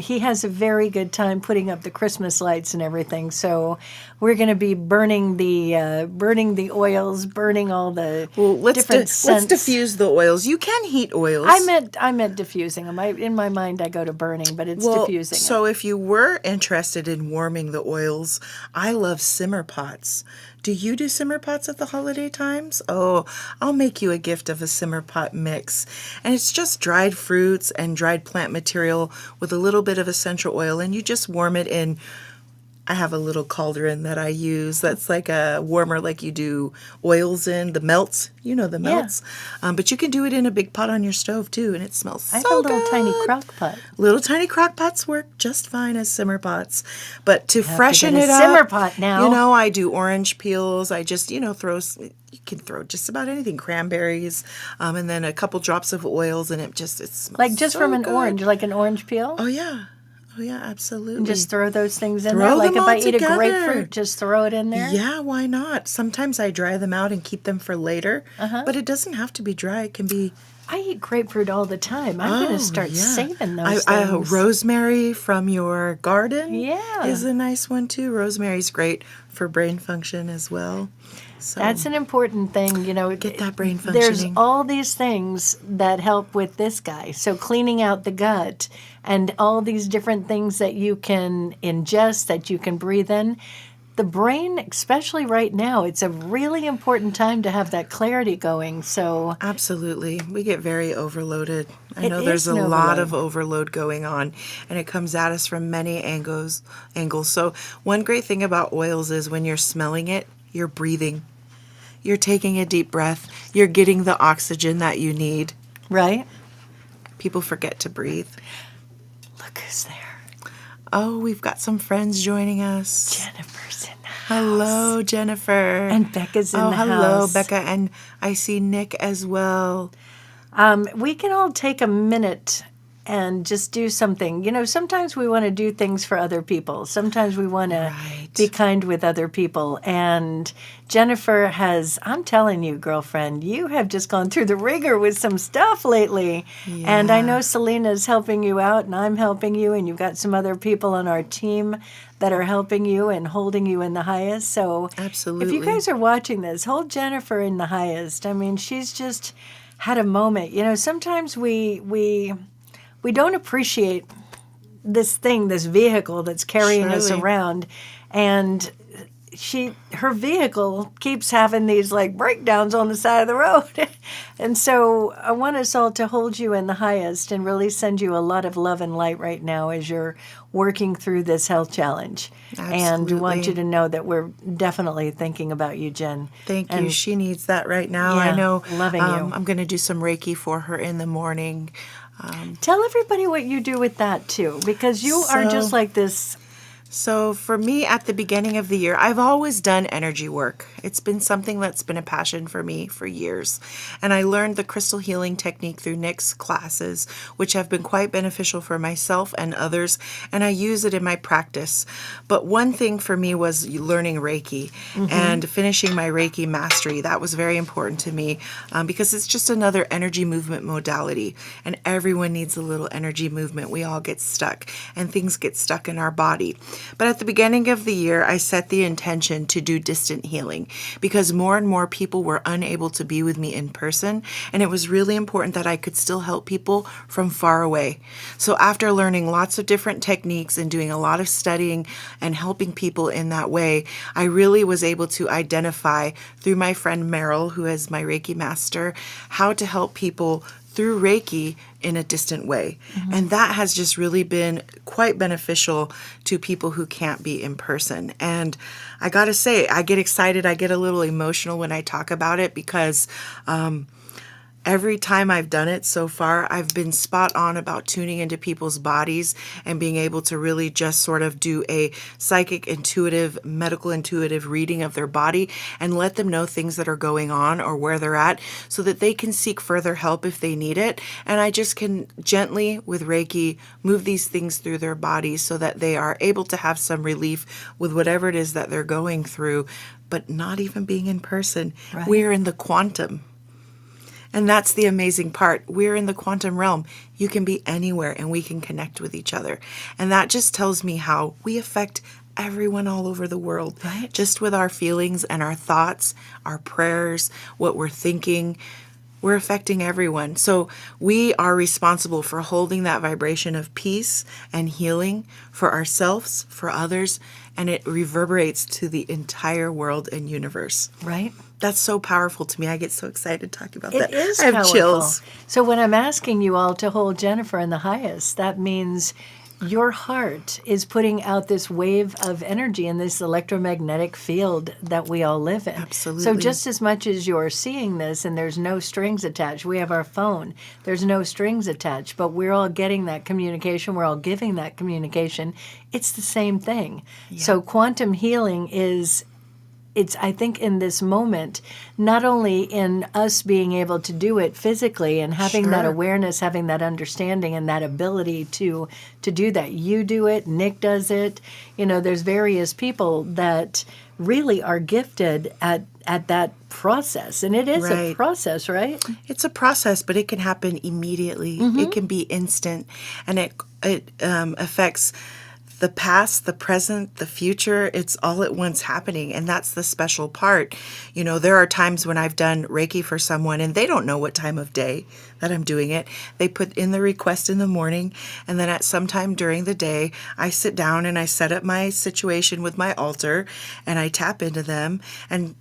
He has a very good time putting up the Christmas lights and everything. So we're going to be burning the oils, burning all the different scents. Let's diffuse the oils. You can heat oils. I meant diffusing them. In my mind, I go to burning, but it's diffusing. So if you were interested in warming the oils, I love simmer pots. Do you do simmer pots at the holiday times? Oh, I'll make you a gift of a simmer pot mix. And it's just dried fruits and dried plant material with a little bit of essential oil, and you just warm it in. I have a little cauldron that I use that's like a warmer like you do oils in, the melts. You know the melts. But you can do it in a big pot on your stove too, and it smells so I have a little good. tiny crock pot. Little tiny crock pots work just fine as simmer pots. But to freshen get a it up, simmer pot now. I do orange peels. I just, you can throw just about anything, cranberries, and then a couple drops of oils, and it smells Like just so from an good. orange, like an orange peel. Oh yeah, absolutely. And just throw those things in Throw there. Like them if all I eat a together. grapefruit, just throw it in there. Yeah, why not? Sometimes I dry them out and keep them for later, but it doesn't have to be dry. It can be. I eat grapefruit all the time. I'm going to start saving those I things. rosemary from your garden Yeah. is a nice one too. Rosemary's great for brain function as well. So That's an important thing, get that brain There's functioning. all these things that help with this guy. So cleaning out the gut and all these different things that you can ingest, that you can breathe in. The brain, especially right now, it's a really important time to have that clarity going. So Absolutely. We get very overloaded. I It know there's is a an lot overload. of overload going on, and it comes at us from many angles. So one great thing about oils is when you're smelling it, you're breathing. You're taking a deep breath. You're getting the oxygen that you need. right? People forget to breathe. Look who's there. Oh, we've got some friends joining us. Jennifer's in the house. Hello, Jennifer. And Becca's in the hello, house. Becca. And I see Nick as well. We can all take a minute and just do something. Sometimes we want to do things for other people. Sometimes we want to Right. be kind with other people. And Jennifer I'm telling you, girlfriend, you have just gone through the rigor with some stuff lately. And I know Selena's helping you out, and I'm helping you, and you've got some other people on our team that are helping you and holding you in the highest. So Absolutely. if you guys are watching this, hold Jennifer in the highest. I mean, she's just had a moment. Sometimes we don't appreciate this vehicle that's carrying us Surely. around. And her vehicle keeps having these like breakdowns on the side of the road. And so I want us all to hold you in the highest and really send you a lot of love and light right now as you're working through this health challenge. Absolutely. And want you to know that we're definitely thinking about you, Jen. Thank you. And She needs that right now. Yeah, I know. loving you. I'm going to do some Reiki for her in the morning. tell everybody what you do with that too, because you are just So- like this. So for me, at the beginning of the year, I've always done energy work. It's been something that's been a passion for me for years. And I learned the crystal healing technique through Nick's classes, which have been quite beneficial for myself and others. And I use it in my practice. But one thing for me was learning Reiki and finishing my Reiki mastery. That was very important to me because it's just another energy movement modality. And everyone needs a little energy movement. We all get stuck and things get stuck in our body. But at the beginning of the year, I set the intention to do distant healing because more and more people were unable to be with me in person. And it was really important that I could still help people from far away. So after learning lots of different techniques and doing a lot of studying and helping people in that way, I really was able to identify through my friend Meryl, who is my Reiki master, how to help people through Reiki in a distant way. And that has just really been quite beneficial to people who can't be in person. And I got to say, I get excited, I get a little emotional when I talk about it because every time I've done it so far, I've been spot on about tuning into people's bodies and being able to really just sort of do a psychic, intuitive, medical intuitive reading of their body and let them know things that are going on or where they're at so that they can seek further help if they need it. And I just can gently, with Reiki, move these things through their bodies so that they are able to have some relief with whatever it is that they're going through, but not even being in person. Right. We're in the quantum. And that's the amazing part. We're in the quantum realm. You can be anywhere and we can connect with each other. And that just tells me how we affect everyone all over the world. Right. Just with our feelings and our thoughts, our prayers, what we're thinking. We're affecting everyone. So we are responsible for holding that vibration of peace and healing for ourselves, for others, and it reverberates to the entire world and universe. Right? That's so powerful to me. I get so excited talking about It that. is I have powerful. chills. So when I'm asking you all to hold Jennifer in the highest, that means your heart is putting out this wave of energy in this electromagnetic field that we all live in. Absolutely. So just as much as you're seeing this and there's no strings attached, we have our phone, there's no strings attached, but we're all getting that communication, we're all giving that communication. It's the same thing. So quantum healing is it's, I think, in this moment, not only in us being able to do it physically and having that Sure. awareness, having that understanding and that ability to do that. You do it, Nick does it. You know, there's various people that really are gifted at that process. And it is a Right. process, right? It's a process, but it can happen immediately. It can be instant, and it affects the past, the present, the future. It's all at once happening, and that's the special part. You know, there are times when I've done Reiki for someone and they don't know what time of day that I'm doing it. They put in the request in the morning, and then at some time during the day, I sit down and I set up my situation with my altar and I tap into them, and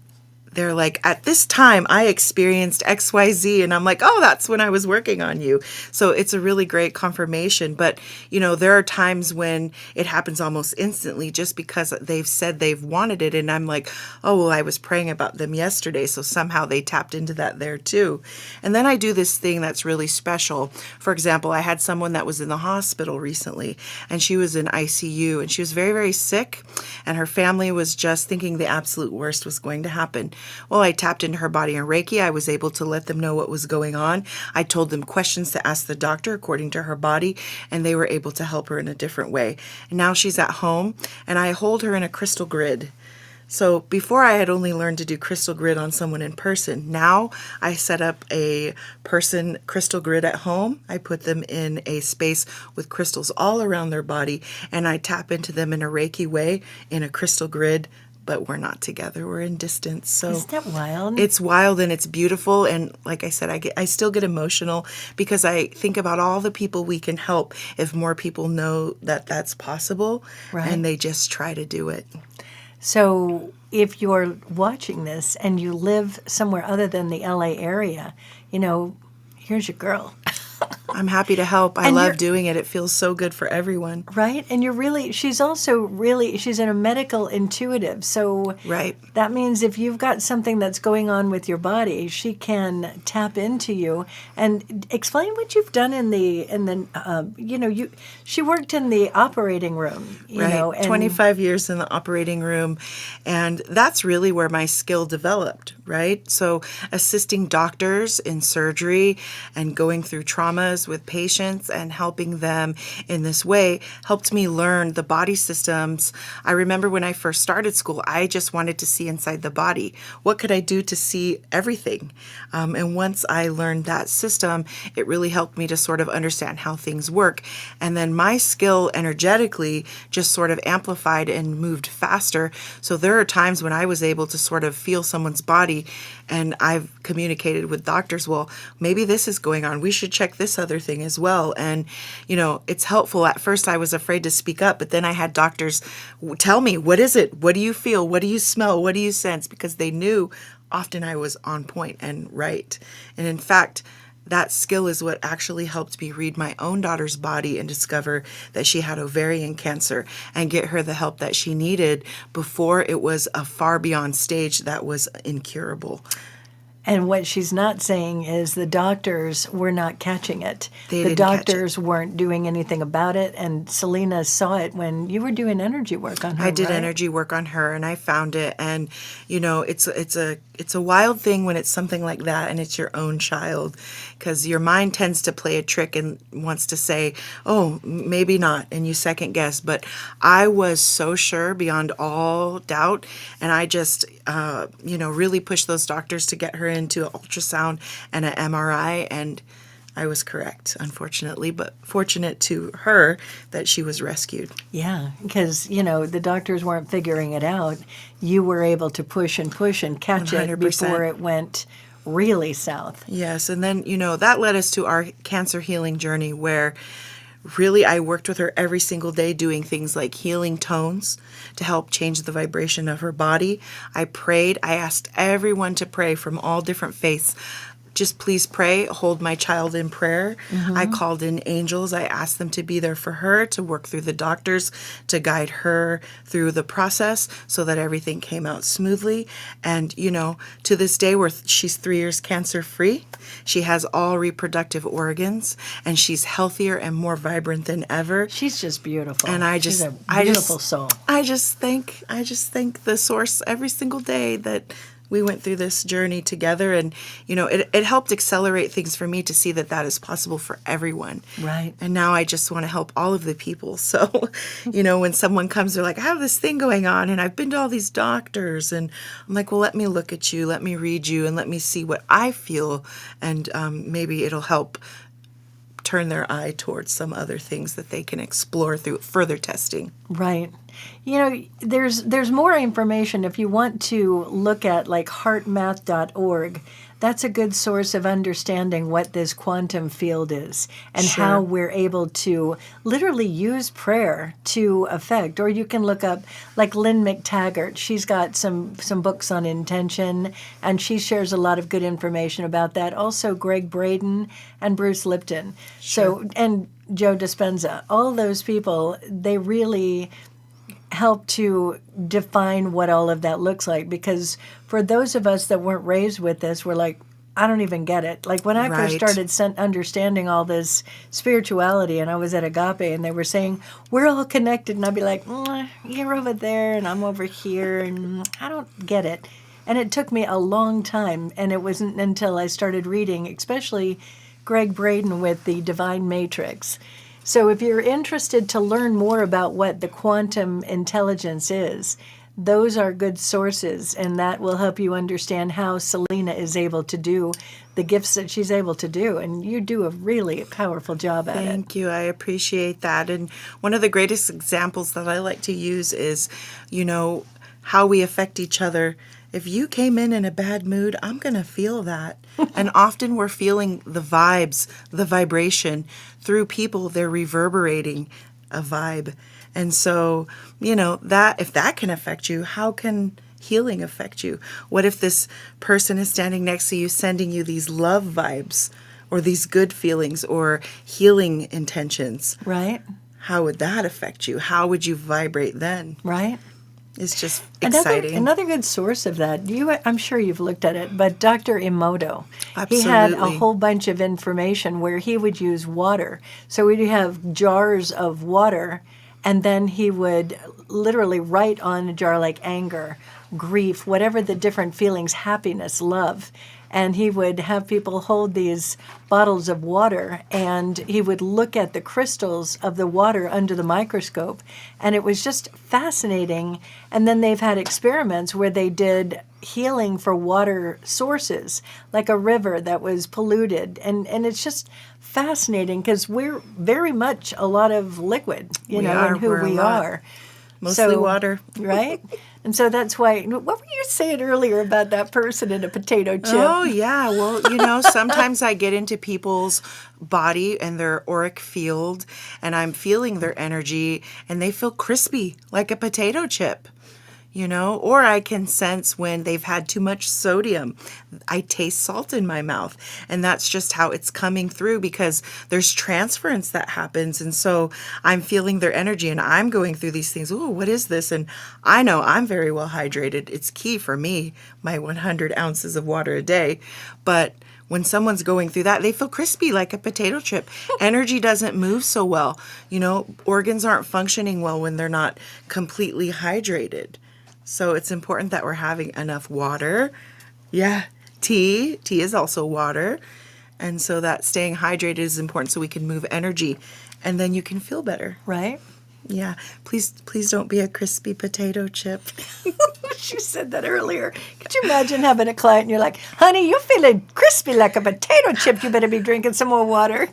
they're like, at this time, I experienced XYZ. And I'm like, oh, that's when I was working on you. So it's a really great confirmation. But, you know, there are times when it happens almost instantly just because they've said they've wanted it. And I'm like, oh, well, I was praying about them yesterday. So somehow they tapped into that there too. And then I do this thing that's really special. For example, I had someone that was in the hospital recently, and she was in ICU, and she was very, very sick. And her family was just thinking the absolute worst was going to happen. Well, I tapped into her body in Reiki. I was able to let them know what was going on. I told them questions to ask the doctor according to her body, and they were able to help her in a different way. And now she's at home, and I hold her in a crystal grid. So before I had only learned to do crystal grid on someone in person. Now I set up a person crystal grid at home. I put them in a space with crystals all around their body, and I tap into them in a Reiki way in a crystal grid. But we're not together. We're in distance. So Isn't that wild? it's wild and it's beautiful. And like I said, I still get emotional because I think about all the people we can help if more people know that that's possible, Right. and they just try to do it. So if you're watching this and you live somewhere other than the LA area, here's your girl. I'm happy to help. I And love you're- doing it. It feels so good for everyone. Right? And she's in a medical intuitive. So Right. that means if you've got something that's going on with your body, she can tap into you and explain what you've done she worked in the operating room, Right. and 25 years in the operating room. And that's really where my skill developed, right? So assisting doctors in surgery and going through traumas with patients and helping them in this way helped me learn the body systems. I remember when I first started school, I just wanted to see inside the body. What could I do to see everything? And once I learned that system, it really helped me to sort of understand how things work. And then my skill energetically just sort of amplified and moved faster. So there are times when I was able to sort of feel someone's body, and I've communicated with doctors, well, maybe this is going on. We should check this other thing as well. And, it's helpful. At first I was afraid to speak up, but then I had doctors tell me, what is it? What do you feel? What do you smell? What do you sense? Because they knew often I was on point and right. And in fact, that skill is what actually helped me read my own daughter's body and discover that she had ovarian cancer and get her the help that she needed before it was a far beyond stage that was incurable. And what she's not saying is the doctors were not catching it. They the didn't catch it. doctors weren't doing anything about it. And Selena saw it when you were doing energy work on her. I did right? energy work on her, and I found it. And it's a wild thing when it's something like that, and it's your own child, because your mind tends to play a trick and wants to say, "Oh, maybe not," and you second guess. But I was so sure beyond all doubt, and I just really pushed those doctors to get her into an ultrasound and an MRI, and I was correct, unfortunately, but fortunate to her that she was rescued. Yeah, because, the doctors weren't figuring it out. You were able to push and catch 100%. it before it went really south. Yes, and then, that led us to our cancer healing journey where really I worked with her every single day doing things like healing tones to help change the vibration of her body. I prayed. I asked everyone to pray from all different faiths. Just please pray, hold my child in prayer. I called in angels. I asked them to be there for her, to work through the doctors, to guide her through the process so that everything came out smoothly. And, to this day, she's 3 years cancer free. She has all reproductive organs, and she's healthier and more vibrant than ever. She's just beautiful. And She's a beautiful soul. I just thank the source every single day that we went through this journey together, and it helped accelerate things for me to see that is possible for everyone. Right. And now I just want to help all of the people. So, when someone comes, they're like, I have this thing going on, and I've been to all these doctors, and I'm like, well, let me look at you, let me read you, and let me see what I feel, and maybe it'll help turn their eye towards some other things that they can explore through further testing. Right. There's more information if you want to look at like heartmath.org. That's a good source of understanding what this quantum field is and Sure. how we're able to literally use prayer to affect. Or you can look up like Lynn McTaggart. She's got some books on intention, and she shares a lot of good information about that. Also Greg Braden and Bruce Lipton. Sure. So, and Joe Dispenza. All those people, they really help to define what all of that looks like, because for those of us that weren't raised with this, we're like, I don't even get it. Like when I first Right. started understanding all this spirituality, and I was at Agape and they were saying, we're all connected, and I'd be like, you're over there and I'm over here, and I don't get it. And it took me a long time, and it wasn't until I started reading, especially Greg Braden with the Divine Matrix. So if you're interested to learn more about what the quantum intelligence is, those are good sources, and that will help you understand how Selena is able to do the gifts that she's able to do. And you do a really powerful job at it. Thank you. I appreciate that. And one of the greatest examples that I like to use is, how we affect each other. If you came in a bad mood, I'm going to feel that. And often we're feeling the vibes, the vibration through people. They're reverberating a vibe. And so, that if that can affect you, how can healing affect you? What if this person is standing next to you sending you these love vibes or these good feelings or healing intentions? Right. How would that affect you? How would you vibrate then? Right. It's just exciting. Another good source of that, I'm sure you've looked at it, but Dr. Emoto, Absolutely. he had a whole bunch of information where he would use water. So we'd have jars of water, and then he would literally write on a jar like anger, grief, whatever the different feelings, happiness, love. And he would have people hold these bottles of water, and he would look at the crystals of the water under the microscope. And it was just fascinating. And then they've had experiments where they did healing for water sources, like a river that was polluted. And it's just fascinating because we're very much a lot of liquid, in who We're a we lot. are. Mostly water. Right? And so that's why, what were you saying earlier about that person in a potato chip? Oh, yeah. Well, sometimes I get into people's body and their auric field, and I'm feeling their energy, and they feel crispy like a potato chip. Or I can sense when they've had too much sodium. I taste salt in my mouth, and that's just how it's coming through because there's transference that happens. And so I'm feeling their energy, and I'm going through these things. Oh, what is this? And I know I'm very well hydrated. It's key for me, my 100 ounces of water a day. But when someone's going through that, they feel crispy like a potato chip. Energy doesn't move so well. Organs aren't functioning well when they're not completely hydrated. So it's important that we're having enough water. Yeah, tea. Tea is also water. And so that staying hydrated is important so we can move energy. And then you can feel better. Right? Yeah. Please don't be a crispy potato chip. She said that earlier. Could you imagine having a client and you're like, honey, you're feeling crispy like a potato chip. You better be drinking some more water.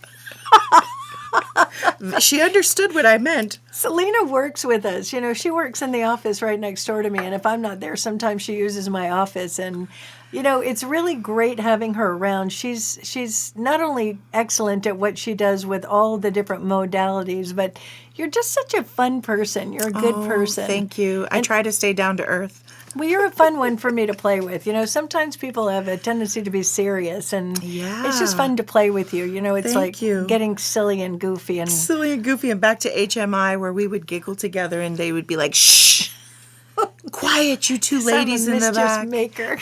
She understood what I meant. Selena works with us. She works in the office right next door to me. And if I'm not there, sometimes she uses my office. And, it's really great having her around. She's not only excellent at what she does with all the different modalities, but you're just such a fun person. You're a good person. Thank you. I try to stay down to earth. Well, you're a fun one for me to play with. Sometimes people have a tendency to be serious, and it's just fun to play with you. It's Thank you. Getting silly and goofy. And back to HMI where we would giggle together and they would be like, shh, quiet, you two ladies in the back. Maker.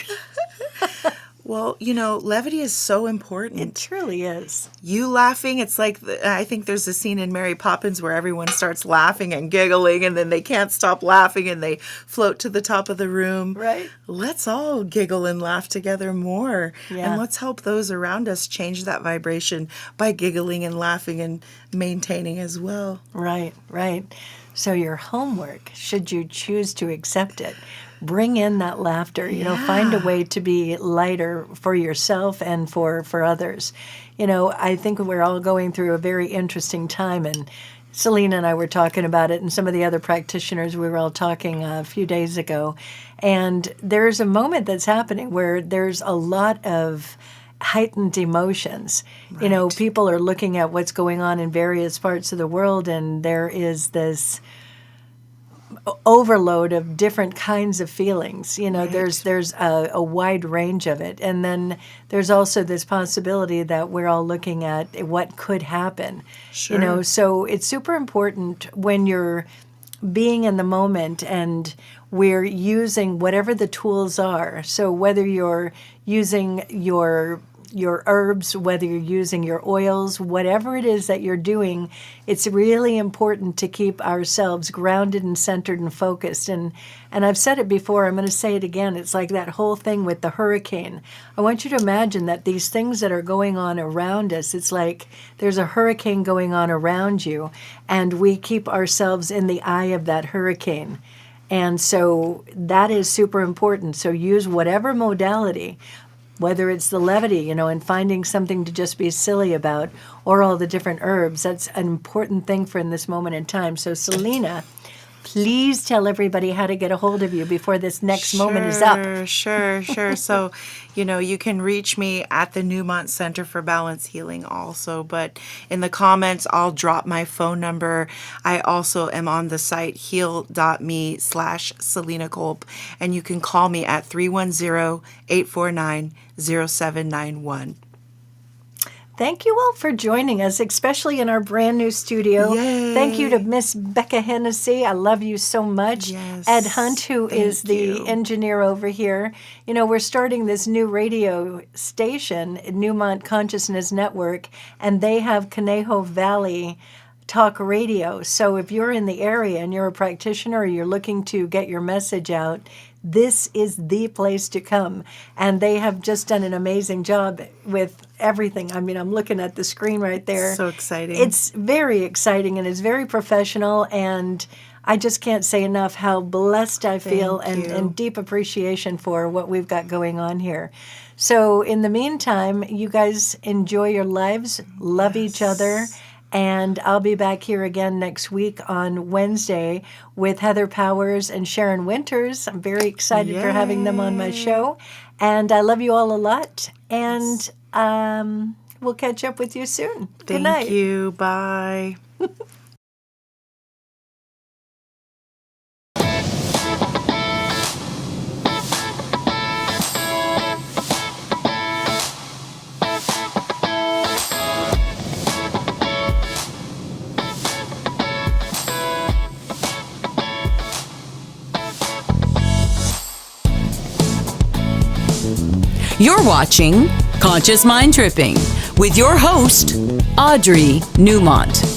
Well, levity is so important. It truly is. You laughing, it's like, I think there's a scene in Mary Poppins where everyone starts laughing and giggling and then they can't stop laughing and they float to the top of the room. Right. Let's all giggle and laugh together more. Yeah. And let's help those around us change that vibration by giggling and laughing and maintaining as well. Right. So your homework, should you choose to accept it, bring in that laughter, find a way to be lighter for yourself and for others. I think we're all going through a very interesting time, and Selena and I were talking about it, and some of the other practitioners, we were all talking a few days ago, and there's a moment that's happening where there's a lot of heightened emotions. Right. People are looking at what's going on in various parts of the world, and there is this overload of different kinds of feelings. Right. There's a wide range of it. And then there's also this possibility that we're all looking at what could happen. Sure. So it's super important when you're being in the moment and we're using whatever the tools are. So whether you're using your herbs, whether you're using your oils, whatever it is that you're doing, it's really important to keep ourselves grounded and centered and focused. And I've said it before, I'm going to say it again. It's like that whole thing with the hurricane. I want you to imagine that these things that are going on around us, it's like there's a hurricane going on around you, and we keep ourselves in the eye of that hurricane. And so that is super important. So use whatever modality, whether it's the levity, and finding something to just be silly about, or all the different herbs. That's an important thing for in this moment in time. So Selena, please tell everybody how to get a hold of you before this next moment is up. Sure. So, you can reach me at the Newmont Center for Balance Healing also, but in the comments, I'll drop my phone number. I also am on the site heal.me/Selena Culp, and you can call me at 310-849-0791. Thank you all for joining us, especially in our brand new studio. Yay. Thank you to Miss Becca Hennessy. I love you so much. Yes. Ed Hunt, who is the engineer over here. We're starting this new radio station, Newmont Consciousness Network, and they have Conejo Valley Talk Radio. So if you're in the area and you're a practitioner or you're looking to get your message out, this is the place to come. And they have just done an amazing job with everything. I mean, I'm looking at the screen right there. So exciting. It's very exciting and it's very professional, and I just can't say enough how blessed I feel and deep appreciation for what we've got going on here. So in the meantime, you guys enjoy your lives, love each other. And I'll be back here again next week on Wednesday with Heather Powers and Sharon Winters. I'm very excited for having them on my show. And I love you all a lot. And we'll catch up with you soon. Good night. Thank you. Bye. You're watching Conscious Mind Tripping with your host, Audrey Newmont.